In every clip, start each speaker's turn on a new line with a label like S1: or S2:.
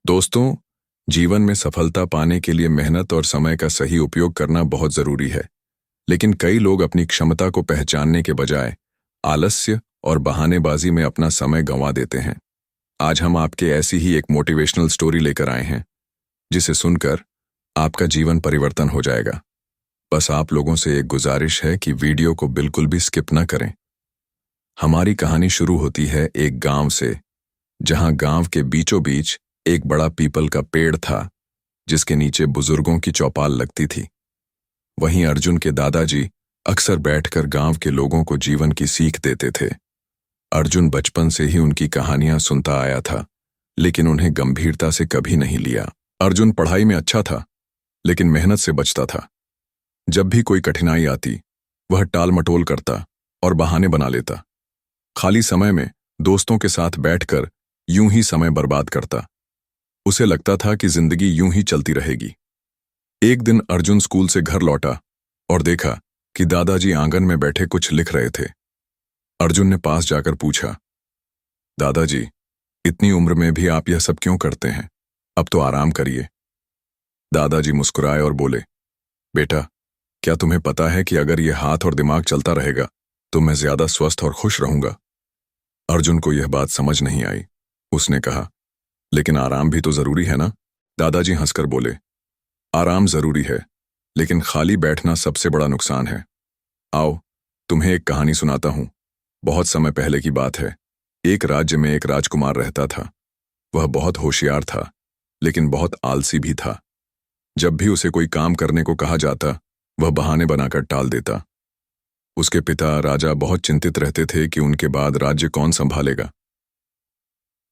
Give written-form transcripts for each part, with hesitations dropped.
S1: दोस्तों, जीवन में सफलता पाने के लिए मेहनत और समय का सही उपयोग करना बहुत जरूरी है। लेकिन कई लोग अपनी क्षमता को पहचानने के बजाय आलस्य और बहानेबाजी में अपना समय गंवा देते हैं। आज हम आपके ऐसी ही एक मोटिवेशनल स्टोरी लेकर आए हैं, जिसे सुनकर आपका जीवन परिवर्तन हो जाएगा। बस आप लोगों से एक गुजारिश है कि वीडियो को बिल्कुल भी स्किप न करें। हमारी कहानी शुरू होती है एक गांव से, जहां गांव के बीचों बीच एक बड़ा पीपल का पेड़ था, जिसके नीचे बुजुर्गों की चौपाल लगती थी। वहीं अर्जुन के दादाजी अक्सर बैठकर गांव के लोगों को जीवन की सीख देते थे। अर्जुन बचपन से ही उनकी कहानियां सुनता आया था, लेकिन उन्हें गंभीरता से कभी नहीं लिया। अर्जुन पढ़ाई में अच्छा था, लेकिन मेहनत से बचता था। जब भी कोई कठिनाई आती, वह टाल मटोल करता और बहाने बना लेता। खाली समय में दोस्तों के साथ बैठकर यूं ही समय बर्बाद करता। उसे लगता था कि जिंदगी यूं ही चलती रहेगी। एक दिन अर्जुन स्कूल से घर लौटा और देखा कि दादाजी आंगन में बैठे कुछ लिख रहे थे। अर्जुन ने पास जाकर पूछा, दादाजी, इतनी उम्र में भी आप यह सब क्यों करते हैं? अब तो आराम करिए। दादाजी मुस्कुराए और बोले, बेटा, क्या तुम्हें पता है कि अगर यह हाथ और दिमाग चलता रहेगा तो मैं ज्यादा स्वस्थ और खुश रहूंगा? अर्जुन को यह बात समझ नहीं आई। उसने कहा, लेकिन आराम भी तो जरूरी है ना? दादाजी हंसकर बोले, आराम जरूरी है, लेकिन खाली बैठना सबसे बड़ा नुकसान है। आओ, तुम्हें एक कहानी सुनाता हूं। बहुत समय पहले की बात है। एक राज्य में एक राजकुमार रहता था। वह बहुत होशियार था, लेकिन बहुत आलसी भी था। जब भी उसे कोई काम करने को कहा जाता, वह बहाने बनाकर टाल देता। उसके पिता राजा बहुत चिंतित रहते थे कि उनके बाद राज्य कौन संभालेगा।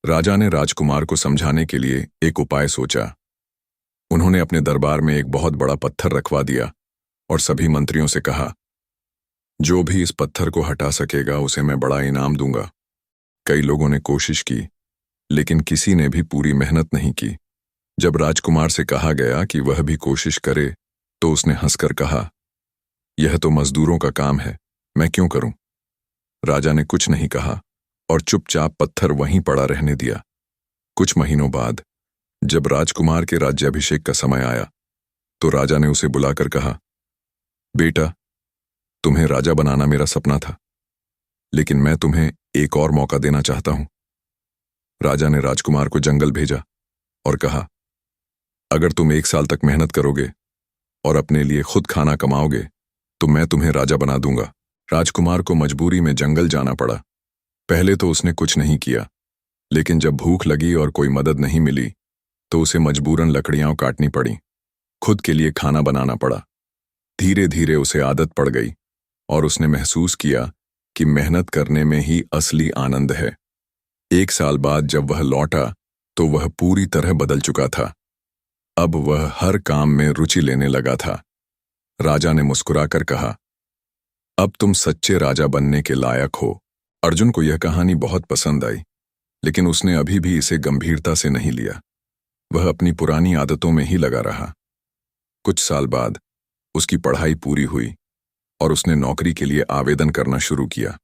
S1: राजा ने राजकुमार को समझाने के लिए एक उपाय सोचा। उन्होंने अपने दरबार में एक बहुत बड़ा पत्थर रखवा दिया और सभी मंत्रियों से कहा, जो भी इस पत्थर को हटा सकेगा उसे मैं बड़ा इनाम दूंगा। कई लोगों ने कोशिश की, लेकिन किसी ने भी पूरी मेहनत नहीं की। जब राजकुमार से कहा गया कि वह भी कोशिश करे, तो उसने हंसकर कहा, यह तो मजदूरों का काम है, मैं क्यों करूं? राजा ने कुछ नहीं कहा और चुपचाप पत्थर वहीं पड़ा रहने दिया। कुछ महीनों बाद जब राजकुमार के राज्याभिषेक का समय आया, तो राजा ने उसे बुलाकर कहा, बेटा, तुम्हें राजा बनाना मेरा सपना था, लेकिन मैं तुम्हें एक और मौका देना चाहता हूं। राजा ने राजकुमार को जंगल भेजा और कहा, अगर तुम 1 साल तक मेहनत करोगे और अपने लिए खुद खाना कमाओगे, तो मैं तुम्हें राजा बना दूंगा। राजकुमार को मजबूरी में जंगल जाना पड़ा। पहले तो उसने कुछ नहीं किया, लेकिन जब भूख लगी और कोई मदद नहीं मिली, तो उसे मजबूरन लकड़ियां काटनी पड़ी। खुद के लिए खाना बनाना पड़ा। धीरे धीरे उसे आदत पड़ गई और उसने महसूस किया कि मेहनत करने में ही असली आनंद है। 1 साल बाद जब वह लौटा, तो वह पूरी तरह बदल चुका था। अब वह हर काम में रुचि लेने लगा था। राजा ने मुस्कुराकर कहा, अब तुम सच्चे राजा बनने के लायक हो। अर्जुन को यह कहानी बहुत पसंद आई, लेकिन उसने अभी भी इसे गंभीरता से नहीं लिया। वह अपनी पुरानी आदतों में ही लगा रहा। कुछ साल बाद उसकी पढ़ाई पूरी हुई और उसने नौकरी के लिए आवेदन करना शुरू किया,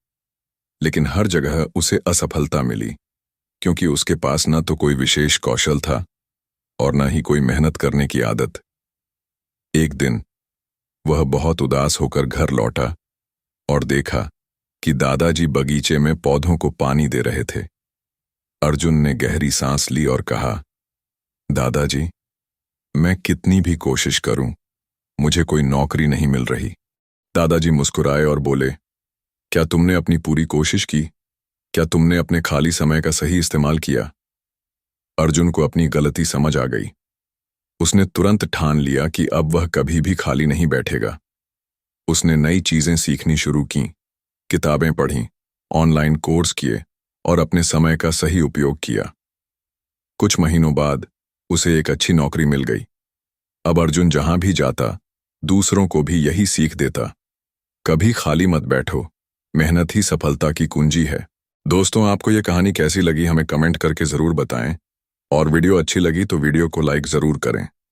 S1: लेकिन हर जगह उसे असफलता मिली, क्योंकि उसके पास न तो कोई विशेष कौशल था और न ही कोई मेहनत करने की आदत। एक दिन वह बहुत उदास होकर घर लौटा और देखा कि दादाजी बगीचे में पौधों को पानी दे रहे थे। अर्जुन ने गहरी सांस ली और कहा, दादाजी, मैं कितनी भी कोशिश करूं, मुझे कोई नौकरी नहीं मिल रही। दादाजी मुस्कुराए और बोले, क्या तुमने अपनी पूरी कोशिश की? क्या तुमने अपने खाली समय का सही इस्तेमाल किया? अर्जुन को अपनी गलती समझ आ गई। उसने तुरंत ठान लिया कि अब वह कभी भी खाली नहीं बैठेगा। उसने नई चीजें सीखनी शुरू की, किताबें पढ़ीं, ऑनलाइन कोर्स किए और अपने समय का सही उपयोग किया। कुछ महीनों बाद उसे एक अच्छी नौकरी मिल गई। अब अर्जुन जहां भी जाता, दूसरों को भी यही सीख देता, कभी खाली मत बैठो, मेहनत ही सफलता की कुंजी है। दोस्तों, आपको यह कहानी कैसी लगी हमें कमेंट करके जरूर बताएं, और वीडियो अच्छी लगी तो वीडियो को लाइक जरूर करें।